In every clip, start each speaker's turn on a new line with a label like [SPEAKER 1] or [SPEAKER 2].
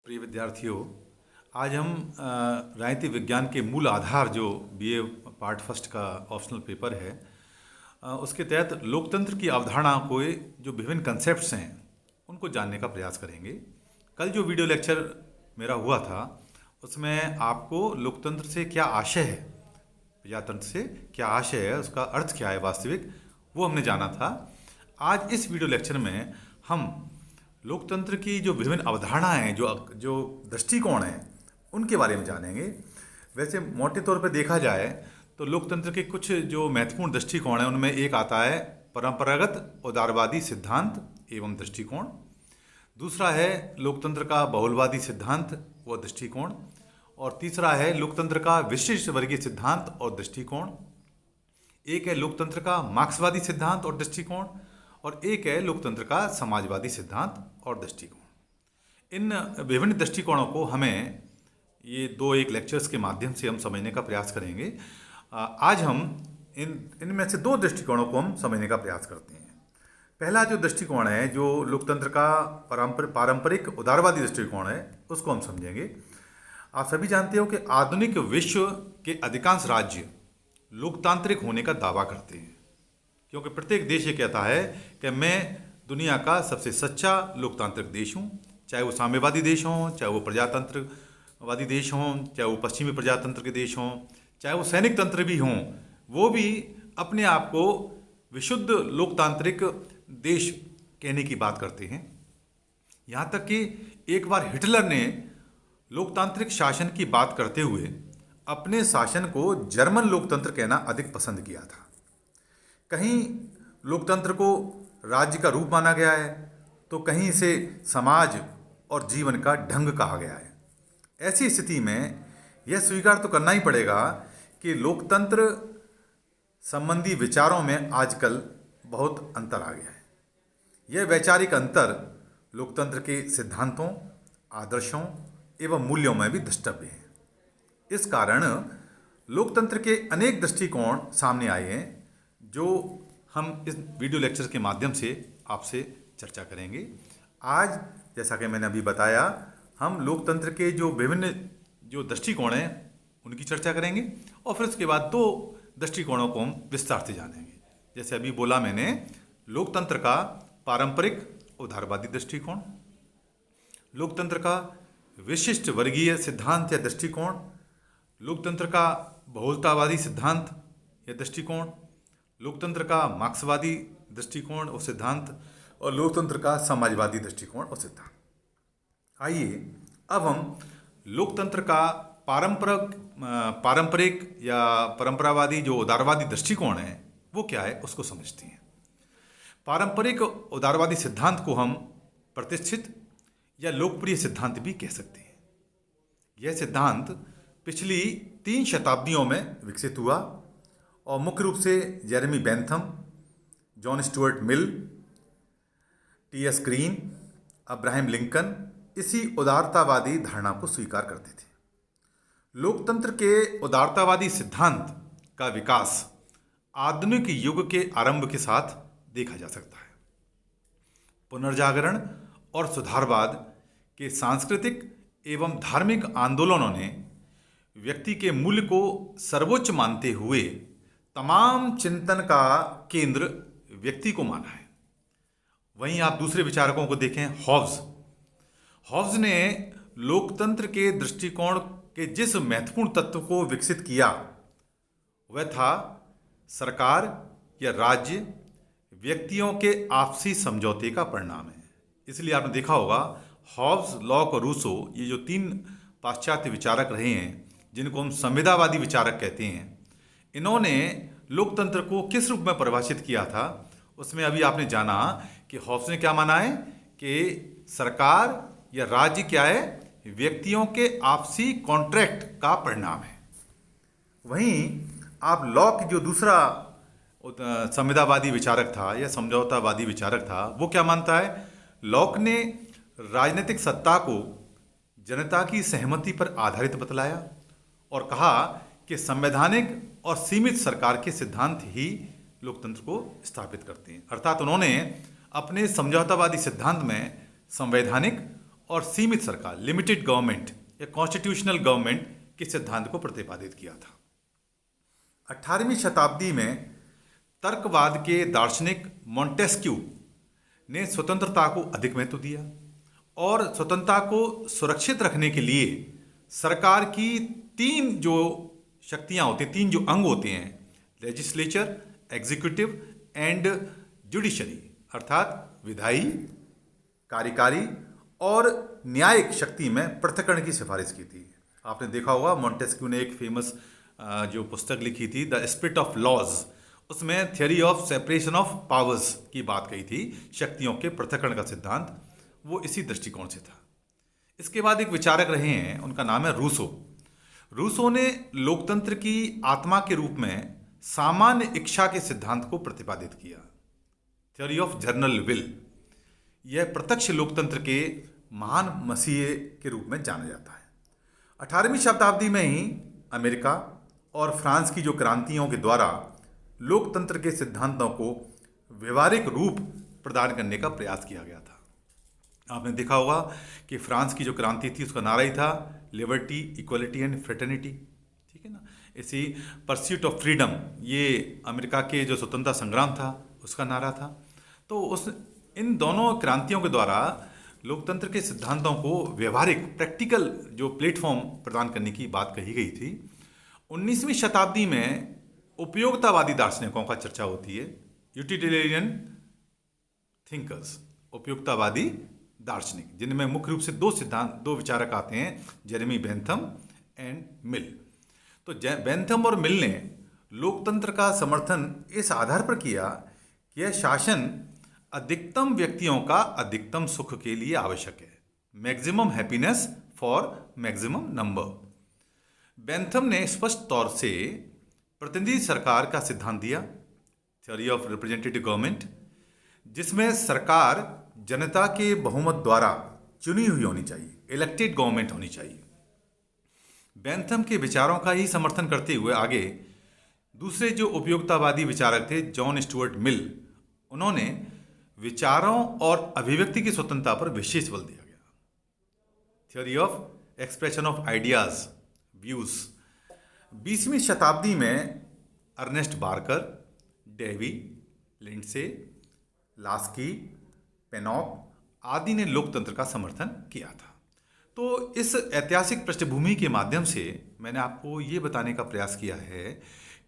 [SPEAKER 1] प्रिय विद्यार्थियों, आज हम राजनीति विज्ञान के मूल आधार जो बीए पार्ट फर्स्ट का ऑप्शनल पेपर है उसके तहत लोकतंत्र की अवधारणा को जो विभिन्न कंसेप्ट्स हैं उनको जानने का प्रयास करेंगे। कल जो वीडियो लेक्चर मेरा हुआ था उसमें आपको लोकतंत्र से क्या आशय है, प्रजातंत्र से क्या आशय है, उसका अर्थ क्या है वास्तविक, वो हमने जाना था। आज इस वीडियो लेक्चर में हम लोकतंत्र की जो विभिन्न अवधारणाएं हैं, जो दृष्टिकोण हैं, उनके बारे में जानेंगे। वैसे मोटे तौर पर देखा जाए तो लोकतंत्र के कुछ जो महत्वपूर्ण दृष्टिकोण हैं उनमें एक आता है परंपरागत उदारवादी सिद्धांत एवं दृष्टिकोण। दूसरा है लोकतंत्र का बहुलवादी सिद्धांत व दृष्टिकोण। और तीसरा है लोकतंत्र का विशिष्ट वर्गीय सिद्धांत और दृष्टिकोण। एक है लोकतंत्र का मार्क्सवादी सिद्धांत और दृष्टिकोण, और एक है लोकतंत्र का समाजवादी सिद्धांत और दृष्टिकोण। इन विभिन्न दृष्टिकोणों को हमें ये एक लेक्चर्स के माध्यम से हम समझने का प्रयास करेंगे। आज हम इनमें से दो दृष्टिकोणों को हम समझने का प्रयास करते हैं। पहला जो दृष्टिकोण है, जो लोकतंत्र का पारंपरिक उदारवादी दृष्टिकोण है, उसको हम समझेंगे। आप सभी जानते हो कि आधुनिक विश्व के अधिकांश राज्य लोकतांत्रिक होने का दावा करते हैं, क्योंकि प्रत्येक देश ये कहता है कि मैं दुनिया का सबसे सच्चा लोकतांत्रिक देश हूँ। चाहे वो साम्यवादी देश हों, चाहे वो प्रजातंत्रवादी देश हों, चाहे वो पश्चिमी प्रजातंत्र के देश हों, चाहे वो सैनिक तंत्र भी हों, वो भी अपने आप को विशुद्ध लोकतांत्रिक देश कहने की बात करते हैं। यहाँ तक कि एक बार हिटलर ने लोकतांत्रिक शासन की बात करते हुए अपने शासन को जर्मन लोकतंत्र कहना अधिक पसंद किया था। कहीं लोकतंत्र को राज्य का रूप माना गया है तो कहीं इसे समाज और जीवन का ढंग कहा गया है। ऐसी स्थिति में यह स्वीकार तो करना ही पड़ेगा कि लोकतंत्र संबंधी विचारों में आजकल बहुत अंतर आ गया है। यह वैचारिक अंतर लोकतंत्र के सिद्धांतों, आदर्शों एवं मूल्यों में भी द्रष्टव्य है। इस कारण लोकतंत्र के अनेक दृष्टिकोण सामने आए हैं, जो हम इस वीडियो लेक्चर के माध्यम से आपसे चर्चा करेंगे। आज जैसा कि मैंने अभी बताया, हम लोकतंत्र के जो विभिन्न जो दृष्टिकोण हैं उनकी चर्चा करेंगे, और फिर उसके बाद दो दृष्टिकोणों को हम विस्तार से जानेंगे। जैसे अभी बोला मैंने, लोकतंत्र का पारंपरिक उदारवादी दृष्टिकोण, लोकतंत्र का विशिष्ट वर्गीय सिद्धांत या दृष्टिकोण, लोकतंत्र का बहुलतावादी सिद्धांत या दृष्टिकोण, लोकतंत्र का मार्क्सवादी दृष्टिकोण और सिद्धांत, और लोकतंत्र का समाजवादी दृष्टिकोण और सिद्धांत। आइए अब हम लोकतंत्र का पारंपरिक या परंपरावादी जो उदारवादी दृष्टिकोण है वो क्या है उसको समझते हैं। पारंपरिक उदारवादी सिद्धांत को हम प्रतिष्ठित या लोकप्रिय सिद्धांत भी कह सकते हैं। यह सिद्धांत पिछली 3 शताब्दियों में विकसित हुआ और मुख्य रूप से Jeremy Bentham, John Stuart Mill, T.S.. Green, Abraham Lincoln इसी उदारतावादी धारणा को स्वीकार करते थे। लोकतंत्र के उदारतावादी सिद्धांत का विकास आधुनिक युग के आरंभ के साथ देखा जा सकता है। पुनर्जागरण और सुधारवाद के सांस्कृतिक एवं धार्मिक आंदोलनों ने व्यक्ति के मूल्य को सर्वोच्च मानते हुए तमाम चिंतन का केंद्र व्यक्ति को माना है। वहीं आप दूसरे विचारकों को देखें, हॉब्स ने लोकतंत्र के दृष्टिकोण के जिस महत्वपूर्ण तत्व को विकसित किया वह था सरकार या राज्य व्यक्तियों के आपसी समझौते का परिणाम है। इसलिए आपने देखा होगा हॉब्स, लॉक और रूसो, ये जो 3 पाश्चात्य विचारक रहे हैं जिनको हम संविदावादी विचारक कहते हैं, इन्होंने लोकतंत्र को किस रूप में परिभाषित किया था उसमें अभी आपने जाना कि हॉब्स ने क्या माना है कि सरकार या राज्य क्या है, व्यक्तियों के आपसी कॉन्ट्रैक्ट का परिणाम है। वहीं आप लॉक जो दूसरा संविदावादी विचारक था या समझौतावादी विचारक था, वो क्या मानता है? लॉक ने राजनीतिक सत्ता को जनता की सहमति पर आधारित बतलाया और कहा कि संवैधानिक और सीमित सरकार के सिद्धांत ही लोकतंत्र को स्थापित करते हैं। अर्थात उन्होंने अपने समझौतावादी सिद्धांत में संवैधानिक और सीमित सरकार, लिमिटेड गवर्नमेंट या कॉन्स्टिट्यूशनल गवर्नमेंट के सिद्धांत को प्रतिपादित किया था। 18वीं शताब्दी में तर्कवाद के दार्शनिक मॉन्टेस्क्यू ने स्वतंत्रता को अधिक महत्व दिया और स्वतंत्रता को सुरक्षित रखने के लिए सरकार की तीन जो शक्तियां होती हैं, तीन जो अंग होते हैं, लेजिस्लेचर, एग्जीक्यूटिव एंड जुडिशरी, अर्थात विधायी, कार्यकारी और न्यायिक शक्ति में पृथक्करण की सिफारिश की थी। आपने देखा होगा मॉन्टेस्क्यू ने एक फेमस जो पुस्तक लिखी थी, द स्पिरिट ऑफ लॉज, उसमें theory of separation of powers की बात कही थी, शक्तियों के पृथक्करण का सिद्धांत, वो इसी दृष्टिकोण से था। इसके बाद एक विचारक रहे हैं, उनका नाम है रूसो। रूसो ने लोकतंत्र की आत्मा के रूप में सामान्य इच्छा के सिद्धांत को प्रतिपादित किया, थ्योरी ऑफ जनरल विल। यह प्रत्यक्ष लोकतंत्र के महान मसीहे के रूप में जाना जाता है। 18वीं शताब्दी में ही अमेरिका और फ्रांस की जो क्रांतियों के द्वारा लोकतंत्र के सिद्धांतों को व्यवहारिक रूप प्रदान करने का प्रयास किया गया था। आपने देखा होगा कि फ्रांस की जो क्रांति थी उसका नारा ही था लिबर्टी, इक्वलिटी एंड फ्रेटर्निटी, ठीक है ना। इसी परस्यूट ऑफ फ्रीडम, ये अमेरिका के जो स्वतंत्रता संग्राम था उसका नारा था। तो इन दोनों क्रांतियों के द्वारा लोकतंत्र के सिद्धांतों को व्यवहारिक, प्रैक्टिकल जो प्लेटफॉर्म प्रदान करने की बात कही गई थी। 19वीं शताब्दी में उपयोगितावादी दार्शनिकों का चर्चा होती है, यूटिलिटेरियन थिंकर्स, उपयोगितावादी दार्शनिक, जिनमें मुख्य रूप से दो विचारक आते हैं, जेरेमी बेंथम एंड मिल। तो बेंथम और मिल ने लोकतंत्र का समर्थन इस आधार पर किया कि यह शासन अधिकतम व्यक्तियों का अधिकतम सुख के लिए आवश्यक है, maximum happiness for maximum number. Bentham ने स्पष्ट तौर से प्रतिनिधि सरकार का सिद्धांत दिया, थ्योरी ऑफ रिप्रेजेंटेटिव गवर्नमेंट, जिसमें सरकार जनता के बहुमत द्वारा चुनी हुई होनी चाहिए, इलेक्टेड गवर्नमेंट होनी चाहिए। बेंथम के विचारों का ही समर्थन करते हुए आगे दूसरे जो उपयोगितावादी विचारक थे, जॉन स्टुअर्ट मिल, उन्होंने विचारों और अभिव्यक्ति की स्वतंत्रता पर विशेष बल दिया गया, theory of expression of ideas, views. 20वीं शताब्दी में Ernest Barker, Dewey, Lindsay, Laski, Pennock आदि ने लोकतंत्र का समर्थन किया था। तो इस ऐतिहासिक पृष्ठभूमि के माध्यम से मैंने आपको ये बताने का प्रयास किया है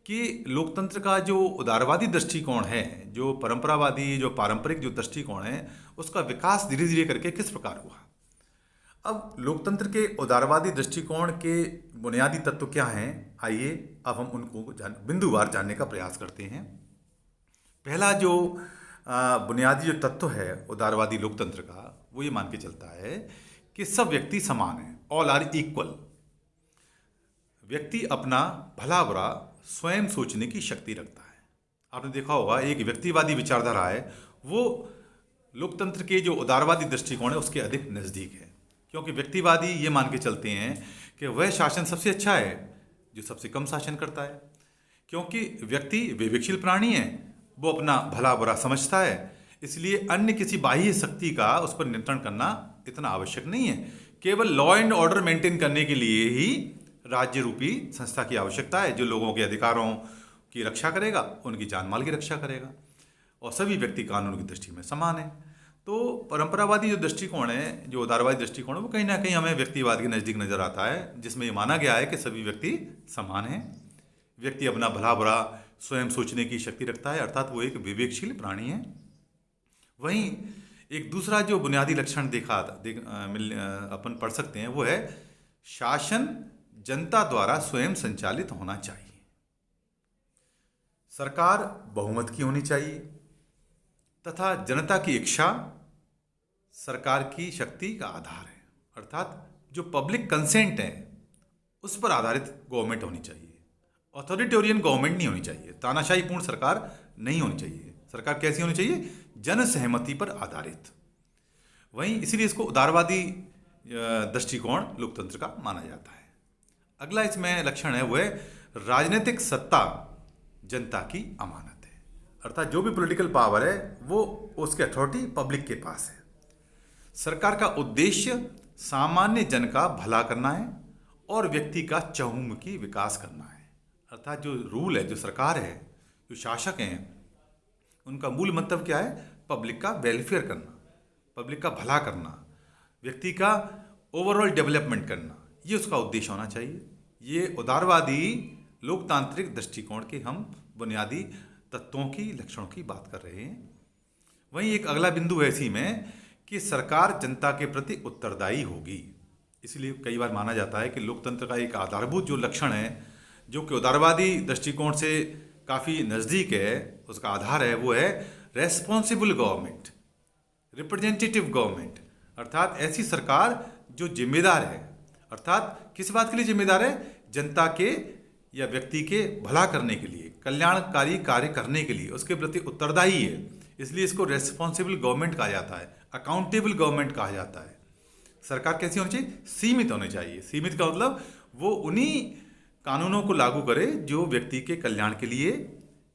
[SPEAKER 1] कि लोकतंत्र का जो उदारवादी दृष्टिकोण है, जो परंपरावादी, जो पारंपरिक जो दृष्टिकोण है, उसका विकास धीरे धीरे करके किस प्रकार हुआ। अब लोकतंत्र के उदारवादी दृष्टिकोण के बुनियादी तत्व क्या हैं, आइए अब हम उनको बिंदुवार जानने का प्रयास करते हैं। पहला जो बुनियादी जो तत्व है उदारवादी लोकतंत्र का, वो ये मान के चलता है कि सब व्यक्ति समान हैं, ऑल आर इक्वल। व्यक्ति अपना भला बुरा स्वयं सोचने की शक्ति रखता है। आपने देखा होगा एक व्यक्तिवादी विचारधारा है, वो लोकतंत्र के जो उदारवादी दृष्टिकोण है उसके अधिक नज़दीक है, क्योंकि व्यक्तिवादी ये मान के चलते हैं कि वह शासन सबसे अच्छा है जो सबसे कम शासन करता है, क्योंकि व्यक्ति विवेकशील प्राणी है, वो अपना भला बुरा समझता है, इसलिए अन्य किसी बाह्य शक्ति का उस पर नियंत्रण करना इतना आवश्यक नहीं है। केवल लॉ एंड ऑर्डर मेंटेन करने के लिए ही राज्य रूपी संस्था की आवश्यकता है, जो लोगों के अधिकारों की रक्षा करेगा, उनकी जान माल की रक्षा करेगा, और सभी व्यक्ति कानून की दृष्टि में समान है। तो परंपरावादी जो दृष्टिकोण है, जो उदारवादी दृष्टिकोण है, वो कहीं ना कहीं हमें व्यक्तिवाद के नज़दीक नजर आता है, जिसमें ये माना गया है कि सभी व्यक्ति समान हैं, व्यक्ति अपना भला बुरा स्वयं सोचने की शक्ति रखता है, अर्थात वो एक विवेकशील प्राणी है। वहीं एक दूसरा जो बुनियादी लक्षण अपन पढ़ सकते हैं, वो है शासन जनता द्वारा स्वयं संचालित होना चाहिए, सरकार बहुमत की होनी चाहिए, तथा जनता की इच्छा सरकार की शक्ति का आधार है, अर्थात जो पब्लिक कंसेंट है उस पर आधारित गवर्नमेंट होनी चाहिए। ऑथोरिटेरियन गवर्नमेंट नहीं होनी चाहिए, तानाशाहीपूर्ण सरकार नहीं होनी चाहिए। सरकार कैसी होनी चाहिए? जन सहमति पर आधारित। वहीं इसीलिए इसको उदारवादी दृष्टिकोण लोकतंत्र का माना जाता है। अगला इसमें लक्षण है वो है राजनीतिक सत्ता जनता की अमानत है, अर्थात जो भी पॉलिटिकल पावर है वो उसकी अथॉरिटी पब्लिक के पास है। सरकार का उद्देश्य सामान्य जन का भला करना है और व्यक्ति का चहुमुखी विकास करना है। अर्थात जो रूल है, जो सरकार है, जो शासक हैं, उनका मूल मंतव्य क्या है? पब्लिक का वेलफेयर करना, पब्लिक का भला करना, व्यक्ति का ओवरऑल डेवलपमेंट करना, ये उसका उद्देश्य होना चाहिए। ये उदारवादी लोकतांत्रिक दृष्टिकोण के हम बुनियादी तत्वों की, लक्षणों की बात कर रहे हैं। वहीं एक अगला बिंदु है इसी में कि सरकार जनता के प्रति उत्तरदायी होगी। इसलिए कई बार माना जाता है कि लोकतंत्र का एक आधारभूत जो लक्षण है, जो कि उदारवादी दृष्टिकोण से काफ़ी नज़दीक है, उसका आधार है, वो है रेस्पॉन्सिबल गवर्नमेंट, रिप्रेजेंटेटिव गवर्नमेंट। अर्थात ऐसी सरकार जो जिम्मेदार है। अर्थात किस बात के लिए जिम्मेदार है? जनता के या व्यक्ति के भला करने के लिए, कल्याणकारी कार्य करने के लिए उसके प्रति उत्तरदायी है। इसलिए इसको रेस्पॉन्सिबल गवर्नमेंट कहा जाता है, अकाउंटेबल गवर्नमेंट कहा जाता है। सरकार कैसी होनी चाहिए? सीमित होनी चाहिए। सीमित का मतलब वो उन्हीं कानूनों को लागू करे जो व्यक्ति के कल्याण के लिए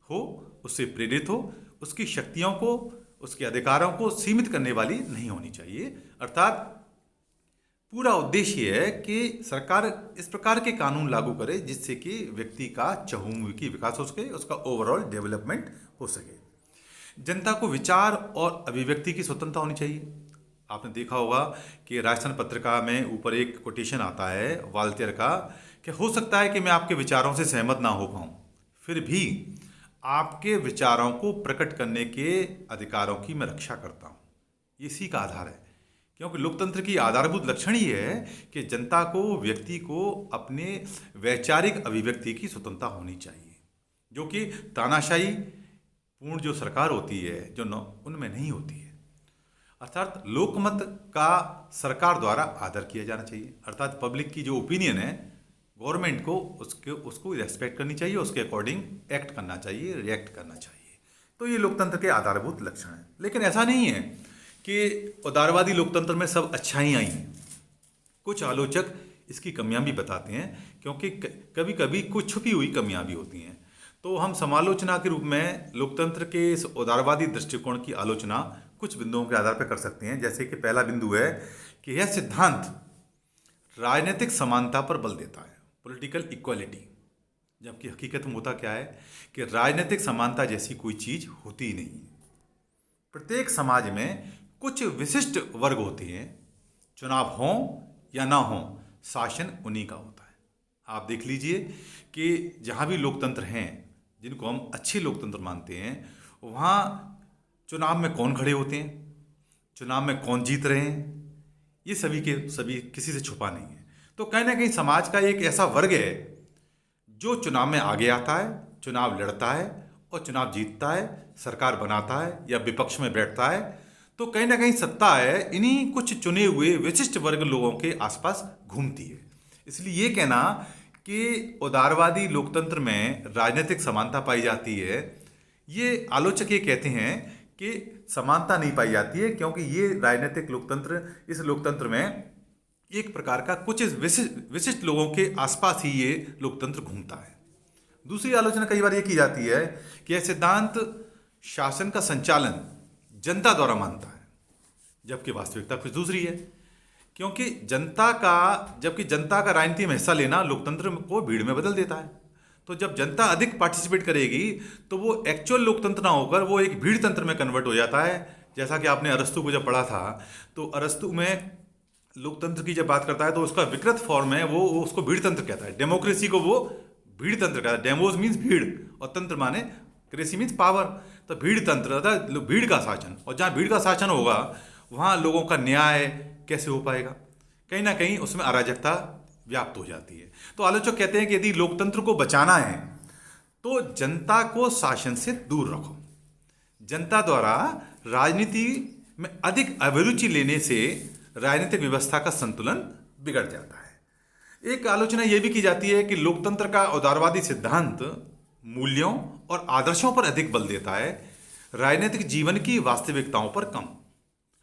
[SPEAKER 1] हो, उससे प्रेरित हो, उसकी शक्तियों को, उसके अधिकारों को सीमित करने वाली नहीं होनी चाहिए। अर्थात पूरा उद्देश्य है कि सरकार इस प्रकार के कानून लागू करे जिससे कि व्यक्ति का चहुमुखी विकास हो सके, उसका ओवरऑल डेवलपमेंट हो सके। जनता को विचार और अभिव्यक्ति की स्वतंत्रता होनी चाहिए। आपने देखा होगा कि राजस्थान पत्रिका में ऊपर एक कोटेशन आता है वाल्तेयर का कि हो सकता है कि मैं आपके विचारों से सहमत ना हो पाऊँ, फिर भी आपके विचारों को प्रकट करने के अधिकारों की मैं रक्षा करता हूँ। इसी का आधार है, क्योंकि लोकतंत्र की आधारभूत लक्षण ही है कि जनता को, व्यक्ति को अपने वैचारिक अभिव्यक्ति की स्वतंत्रता होनी चाहिए, जो कि तानाशाही पूर्ण जो सरकार होती है, जो उनमें नहीं होती है। अर्थात लोकमत का सरकार द्वारा आदर किया जाना चाहिए। अर्थात पब्लिक की जो ओपिनियन है, गवर्नमेंट को उसको रेस्पेक्ट करनी चाहिए, उसके अकॉर्डिंग एक्ट करना चाहिए, रिएक्ट करना चाहिए। तो ये लोकतंत्र के आधारभूत लक्षण हैं। लेकिन ऐसा नहीं है कि उदारवादी लोकतंत्र में सब अच्छाई आई हैं। कुछ आलोचक इसकी कमियां भी बताते हैं, क्योंकि कभी कभी कुछ छुपी हुई कमियां भी होती हैं। तो हम समालोचना के रूप में लोकतंत्र के इस उदारवादी दृष्टिकोण की आलोचना कुछ बिंदुओं के आधार पर कर सकते हैं। जैसे कि पहला बिंदु है कि यह सिद्धांत राजनीतिक समानता पर बल देता है, पॉलिटिकल इक्वालिटी, जबकि हकीकत में होता क्या है कि राजनीतिक समानता जैसी कोई चीज़ होती ही नहीं। प्रत्येक समाज में कुछ विशिष्ट वर्ग होते हैं, चुनाव हों या ना हों, शासन उन्हीं का होता है। आप देख लीजिए कि जहाँ भी लोकतंत्र हैं, जिनको हम अच्छे लोकतंत्र मानते हैं, वहाँ चुनाव में कौन खड़े होते हैं, चुनाव में कौन जीत रहे हैं, ये सभी के सभी किसी से छुपा नहीं है। तो कहीं ना कहीं समाज का एक ऐसा वर्ग है जो चुनाव में आगे आता है, चुनाव लड़ता है और चुनाव जीतता है, सरकार बनाता है या विपक्ष में बैठता है। तो कहीं ना कहीं सत्ता है इन्हीं कुछ चुने हुए विशिष्ट वर्ग लोगों के आसपास घूमती है। इसलिए ये कहना कि उदारवादी लोकतंत्र में राजनीतिक समानता पाई जाती है, ये आलोचक ये कहते हैं कि समानता नहीं पाई जाती है, क्योंकि ये राजनीतिक लोकतंत्र, इस लोकतंत्र में एक प्रकार का कुछ विशिष्ट लोगों के आसपास ही ये लोकतंत्र घूमता है। दूसरी आलोचना कई बार ये की जाती है कि यह सिद्धांत शासन का संचालन जनता द्वारा मानता है, जबकि वास्तविकता कुछ दूसरी है। क्योंकि जबकि जनता का राजनीति में हिस्सा लेना लोकतंत्र को भीड़ में बदल देता है। तो जब जनता अधिक पार्टिसिपेट करेगी तो वो एक्चुअल लोकतंत्र ना होकर वो एक भीड़ तंत्र में कन्वर्ट हो जाता है। जैसा कि आपने अरस्तु को जब पढ़ा था, तो अरस्तु में लोकतंत्र की जब बात करता है तो उसका विकृत फॉर्म है, वो उसको भीड़ तंत्र कहता है। डेमोक्रेसी को वो भीड़ तंत्र कहता है। डेमोज मीन्स भीड़ और तंत्र माने क्रेसी मीन्स पावर। तो भीड़ तंत्र अर्थात भीड़ का शासन, और जहाँ भीड़ का शासन होगा वहाँ लोगों का न्याय कैसे हो पाएगा? कहीं ना कहीं उसमें अराजकता व्याप्त हो जाती है। तो आलोचक कहते हैं कि यदि लोकतंत्र को बचाना है तो जनता को शासन से दूर रखो। जनता द्वारा राजनीति में अधिक अभिरुचि लेने से राजनीतिक व्यवस्था का संतुलन बिगड़ जाता है। एक आलोचना यह भी की जाती है कि लोकतंत्र का उदारवादी सिद्धांत मूल्यों और आदर्शों पर अधिक बल देता है, राजनीतिक जीवन की वास्तविकताओं पर कम।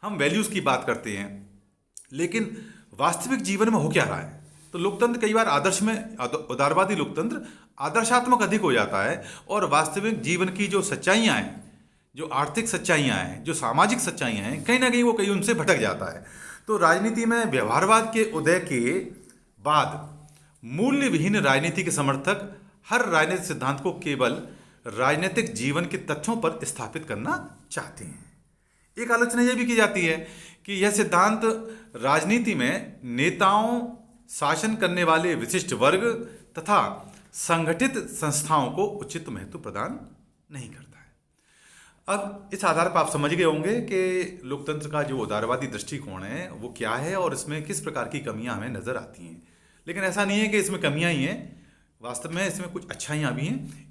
[SPEAKER 1] हम वैल्यूज की बात करते हैं, लेकिन वास्तविक जीवन में हो क्या रहा है? तो लोकतंत्र कई बार आदर्श में, उदारवादी लोकतंत्र आदर्शात्मक अधिक हो जाता है और वास्तविक जीवन की जो सच्चाइयाँ हैं, जो आर्थिक सच्चाइयाँ हैं, जो सामाजिक सच्चाइयाँ हैं, कहीं ना कहीं वो कहीं उनसे भटक जाता है। तो राजनीति में व्यवहारवाद के उदय के बाद मूल्य विहीन राजनीति के समर्थक हर राजनीतिक सिद्धांत को केवल राजनीतिक जीवन के तथ्यों पर स्थापित करना चाहते हैं। एक आलोचना यह भी की जाती है कि यह सिद्धांत राजनीति में नेताओं, शासन करने वाले विशिष्ट वर्ग तथा संगठित संस्थाओं को उचित महत्व प्रदान नहीं करता है। अब इस आधार पर आप समझ गए होंगे कि लोकतंत्र का जो उदारवादी दृष्टिकोण है वो क्या है और इसमें किस प्रकार की कमियां हमें नजर आती हैं। लेकिन ऐसा नहीं है कि इसमें कमियां ही हैं, वास्तव में इसमें कुछ अच्छाइयां भी हैं।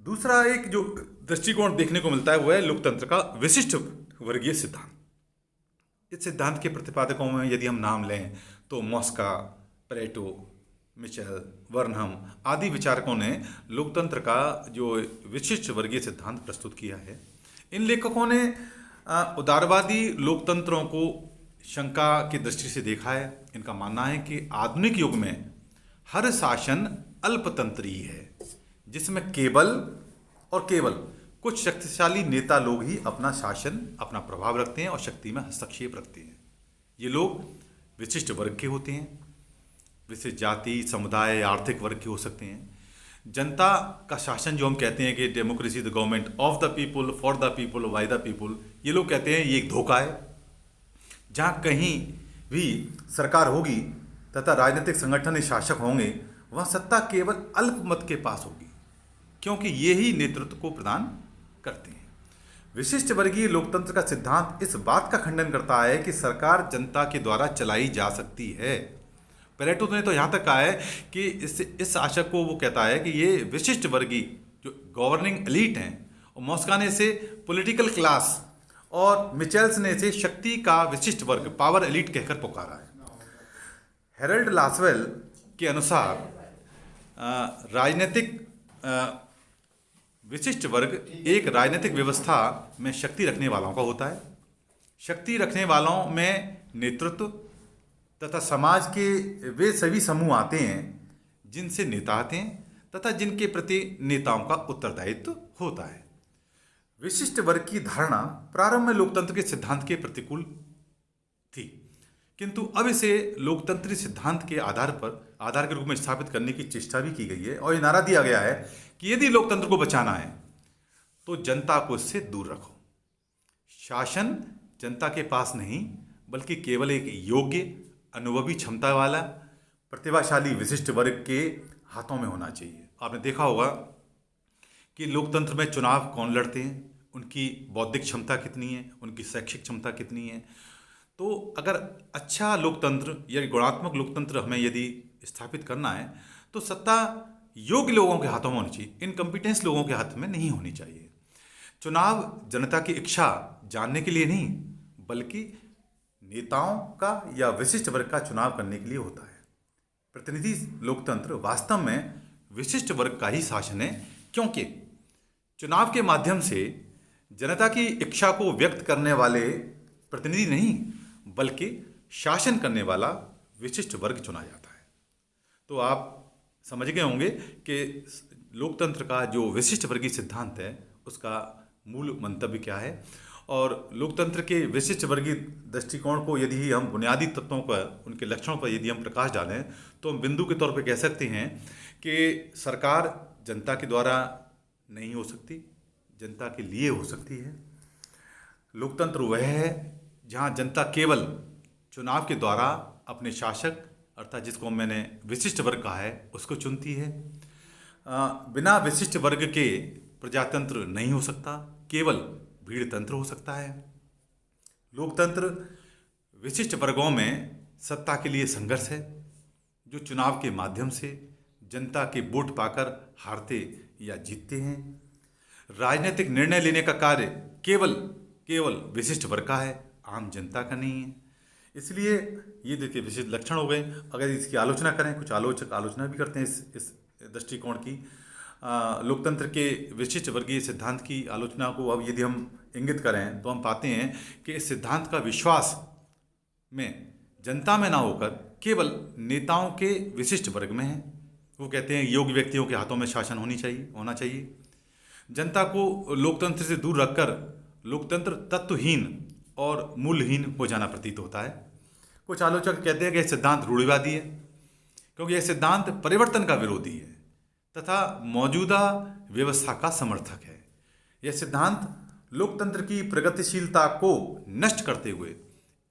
[SPEAKER 1] दूसरा एक जो दृष्टिकोण देखने को मिलता है वो है लोकतंत्र का विशिष्ट वर्गीय सिद्धांत। इस सिद्धांत के प्रतिपादकों में यदि हम नाम लें तो मॉस्का, प्लेटो, मिचेल, वर्नहम आदि विचारकों ने लोकतंत्र का जो विशिष्ट वर्गीय सिद्धांत प्रस्तुत किया है। इन लेखकों ने उदारवादी लोकतंत्रों को शंका की दृष्टि से देखा है। इनका मानना है कि आधुनिक युग में हर शासन अल्पतंत्री है, जिसमें केवल और केवल कुछ शक्तिशाली नेता लोग ही अपना शासन, अपना प्रभाव रखते हैं और शक्ति में हस्तक्षेप रखते हैं। ये लोग विशिष्ट वर्ग के होते हैं, विशिष्ट जाति, समुदाय, आर्थिक वर्ग के हो सकते हैं। जनता का शासन जो हम कहते हैं कि democracy the government of the people, for the people, by the people, ये लोग कहते हैं ये एक धोखा है। जहाँ कहीं भी सरकार होगी तथा राजनीतिक संगठन या शासक होंगे, वह सत्ता केवल अल्पमत के पास होगी, क्योंकि ये ही नेतृत्व को प्रदान करते हैं। विशिष्ट वर्गीय लोकतंत्र का सिद्धांत इस बात का खंडन करता है कि सरकार जनता के द्वारा चलाई जा सकती है। प्लेटो ने तो यहाँ तक कहा है कि इस शासक को वो कहता है कि ये विशिष्ट वर्गीय जो गवर्निंग एलीट हैं, और मॉस्का ने इसे पॉलिटिकल क्लास और मिचेल्स ने इसे शक्ति का विशिष्ट वर्ग, पावर एलीट कहकर पुकारा है। हेरल्ड लासवेल के अनुसार राजनीतिक विशिष्ट वर्ग एक राजनीतिक व्यवस्था में शक्ति रखने वालों का होता है। शक्ति रखने वालों में नेतृत्व तथा समाज के वे सभी समूह आते हैं जिनसे नेता आते हैं तथा जिनके प्रति नेताओं का उत्तरदायित्व होता है। विशिष्ट वर्ग की धारणा प्रारंभ में लोकतंत्र के सिद्धांत के प्रतिकूल थी, किंतु अब इसे लोकतंत्री सिद्धांत के आधार के रूप में स्थापित करने की चेष्टा भी की गई है। और ये नारा दिया गया है कि यदि लोकतंत्र को बचाना है तो जनता को इससे दूर रखो। शासन जनता के पास नहीं, बल्कि केवल एक योग्य, अनुभवी क्षमता वाला, प्रतिभाशाली विशिष्ट वर्ग के हाथों में होना चाहिए। आपने देखा होगा कि लोकतंत्र में चुनाव कौन लड़ते हैं, उनकी बौद्धिक क्षमता कितनी है, उनकी शैक्षिक क्षमता कितनी है। तो अगर अच्छा लोकतंत्र या गुणात्मक लोकतंत्र हमें यदि स्थापित करना है तो सत्ता योग्य लोगों के हाथों में होनी चाहिए, इनकम्पिटेंस लोगों के हाथ में नहीं होनी चाहिए। चुनाव जनता की इच्छा जानने के लिए नहीं, बल्कि नेताओं का या विशिष्ट वर्ग का चुनाव करने के लिए होता है। प्रतिनिधि लोकतंत्र वास्तव में विशिष्ट वर्ग का ही शासन है, क्योंकि चुनाव के माध्यम से जनता की इच्छा को व्यक्त करने वाले प्रतिनिधि नहीं, बल्कि शासन करने वाला विशिष्ट वर्ग चुना जाता है। तो आप समझ गए होंगे कि लोकतंत्र का जो विशिष्ट वर्गीय सिद्धांत है उसका मूल मंतव्य क्या है। और लोकतंत्र के विशिष्ट वर्गीय दृष्टिकोण को यदि हम बुनियादी तत्वों पर, उनके लक्षणों पर यदि हम प्रकाश डालें तो हम बिंदु के तौर पर कह सकते हैं कि सरकार जनता के द्वारा नहीं हो सकती, जनता के लिए हो सकती है। लोकतंत्र वह है जहाँ जनता केवल चुनाव के द्वारा अपने शासक, अर्थात जिसको मैंने विशिष्ट वर्ग कहा है, उसको चुनती है। बिना विशिष्ट वर्ग के प्रजातंत्र नहीं हो सकता, केवल भीड़ तंत्र हो सकता है। लोकतंत्र विशिष्ट वर्गों में सत्ता के लिए संघर्ष है, जो चुनाव के माध्यम से जनता के वोट पाकर हारते या जीतते हैं। राजनीतिक निर्णय लेने का कार्य केवल विशिष्ट वर्ग का है, आम जनता का नहीं है। इसलिए ये देखिए विशिष्ट लक्षण हो गए। अगर इसकी आलोचना करें, कुछ आलोचक आलोचना भी करते हैं इस दृष्टिकोण की। लोकतंत्र के विशिष्ट वर्गीय सिद्धांत की आलोचना को अब यदि हम इंगित करें तो हम पाते हैं कि इस सिद्धांत का विश्वास में जनता में ना होकर केवल नेताओं के विशिष्ट वर्ग में है। वो कहते हैं योग्य व्यक्तियों के हाथों में शासन होना चाहिए। जनता को लोकतंत्र से दूर रखकर लोकतंत्र तत्वहीन और मूल्यहीन हो जाना प्रतीत होता है। कुछ आलोचक कहते हैं कि यह सिद्धांत रूढ़िवादी है, क्योंकि यह सिद्धांत परिवर्तन का विरोधी है तथा मौजूदा व्यवस्था का समर्थक है। यह सिद्धांत लोकतंत्र की प्रगतिशीलता को नष्ट करते हुए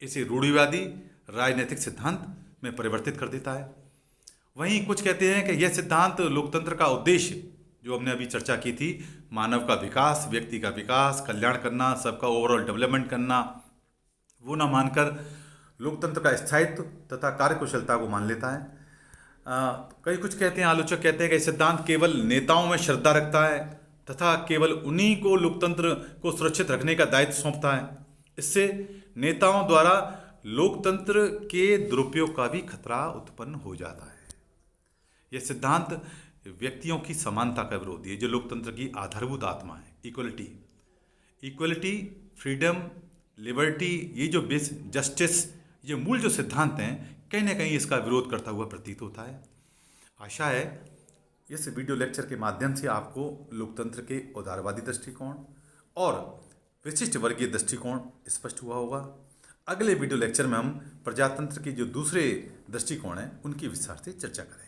[SPEAKER 1] इसे रूढ़िवादी राजनीतिक सिद्धांत में परिवर्तित कर देता है। वहीं कुछ कहते हैं कि यह सिद्धांत लोकतंत्र का उद्देश्य, जो हमने अभी चर्चा की थी, मानव का विकास, व्यक्ति का विकास, कल्याण करना, सबका ओवरऑल डेवलपमेंट करना, वो ना मानकर लोकतंत्र का स्थायित्व तथा कार्यकुशलता को मान लेता है। कई कुछ कहते हैं, आलोचक कहते हैं कि सिद्धांत केवल नेताओं में श्रद्धा रखता है तथा केवल उन्हीं को लोकतंत्र को सुरक्षित रखने का दायित्व सौंपता है। इससे नेताओं द्वारा लोकतंत्र के दुरुपयोग का भी खतरा उत्पन्न हो जाता है। यह सिद्धांत व्यक्तियों की समानता का विरोधी है, जो लोकतंत्र की आधारभूत आत्मा है। इक्वलिटी, फ्रीडम, लिबर्टी, ये जो बेस जस्टिस, ये मूल जो सिद्धांत हैं, कहीं ना कहीं इसका विरोध करता हुआ प्रतीत होता है। आशा है इस वीडियो लेक्चर के माध्यम से आपको लोकतंत्र के उदारवादी दृष्टिकोण और विशिष्ट वर्गीय दृष्टिकोण स्पष्ट हुआ होगा। अगले वीडियो लेक्चर में हम प्रजातंत्र के जो दूसरे दृष्टिकोण हैं उनकी विस्तार से चर्चा करेंगे।